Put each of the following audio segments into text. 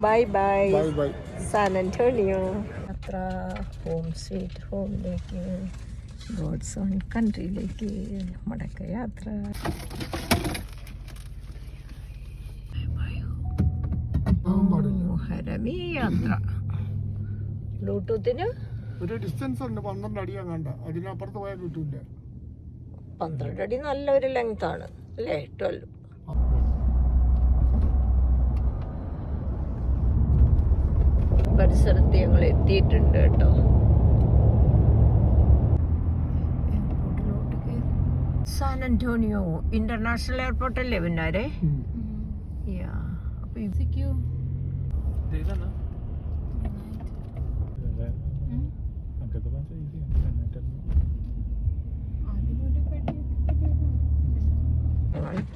By bye bye bye San Antonio. യാത്ര home sweet ഹോമിലേക്ക്, God's own കൺട്രിയിലേക്ക് മടക്ക യാത്ര. ഹരമി യാത്ര. ബ്ലൂടൂത്തിന് ഒരു ഡിസ്റ്റൻസ് ഉണ്ട് 12 അടിയാ കണ്ട, അതിനപ്പുറത്ത് പോയാൽ കിട്ടൂല. 12 അടി നല്ലൊരു ലെങ്ത് ആണ് അല്ലേ? 12. പരിസരത്ത് ഞങ്ങൾ എത്തിയിട്ടുണ്ട് കേട്ടോ. സാൻ അന്റോണിയോ ഇന്റർനാഷണൽ എയർപോർട്ട് അല്ലേ പിന്നാരെ?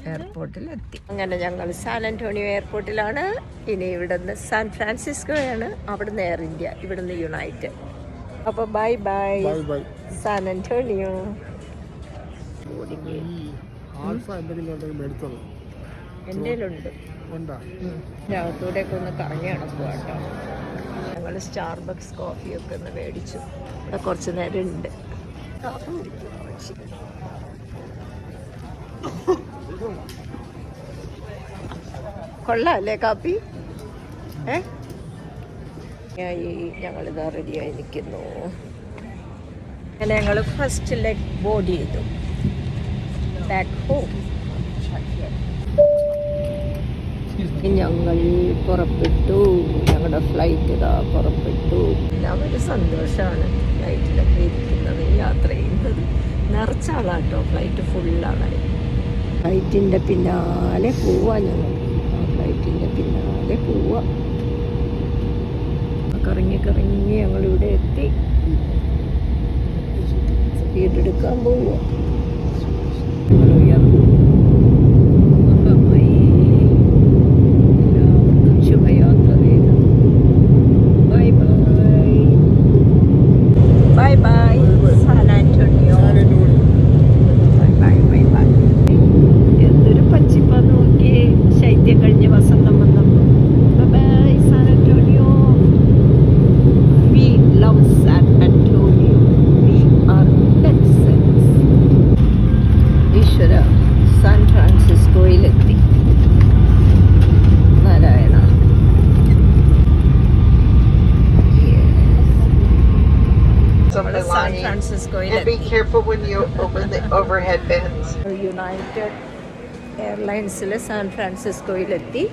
എയർപോർട്ടിലെത്തി. അങ്ങനെ ഞങ്ങൾ സാൻ അന്റോണിയോ എയർപോർട്ടിലാണ്. ഇനി ഇവിടുന്ന് സാൻ ഫ്രാൻസിസ്കോയാണ്, അവിടുന്ന് എയർ ഇന്ത്യ, ഇവിടുന്ന് യുണൈറ്റഡ്. അപ്പോൾ ബൈ ബൈ സാൻ അന്റോണിയോ. എൻ്റെ ഉണ്ട്, അകത്തൂടെയൊക്കെ ഒന്ന് കറങ്ങി നടക്കുക കേട്ടോ. ഞങ്ങൾ സ്റ്റാർബക്സ് കോഫിയൊക്കെ ഒന്ന് മേടിച്ചു. ഇവിടെ കുറച്ച് നേരം ഉണ്ട്. കൊള്ളാല്ലേ കാപ്പി? ഞങ്ങളിതാ റെഡിയായി നിൽക്കുന്നു. അങ്ങനെ ഞങ്ങൾ ഫസ്റ്റ് ലെഗ് ബോർഡ് ചെയ്തു. ബാക്ക് ഹോം ഞങ്ങൾ പുറപ്പെട്ടു. ഞങ്ങളുടെ ഫ്ലൈറ്റ് ഇതാ പുറപ്പെട്ടു. എല്ലാം ഒരു സന്തോഷമാണ് ഫ്ലൈറ്റിലൊക്കെ ഇരിക്കുന്നത്, യാത്ര ചെയ്യുന്നത്. നിറച്ചാളാട്ടോ, ഫ്ലൈറ്റ് ഫുള്ളാണ്. ഫ്ലൈറ്റിൻ്റെ പിന്നാലെ പോവാ ഞങ്ങൾ. ഫ്ലൈറ്റിൻ്റെ പിന്നാലെ പോവാ. കറങ്ങി കറങ്ങി ഞങ്ങളിവിടെ എത്തി. സ്പീഡ് എടുക്കാൻ പോവുക. ശുഭയാത്ര ചെയ്തു. Bye bye bye bye San Antonio. Bye bye bye bye. എന്തൊരു പച്ചിപ്പ നോക്കി, ശൈത്യം കഴിഞ്ഞ് വസന്തം വന്നപ്പോൾ. Bye San Antonio. We love San Antonio. We are Texans. ഈശ്വര, സാൻ ഫ്രാൻസിസ്കോയിലെത്തി. നാരായണ. സാൻ ഫ്രാൻസിസ്കോയിലെത്തി. Be careful when you open the overhead bins. United എയർലൈൻസിൽ സാൻ ഫ്രാൻസിസ്കോയിലെത്തി.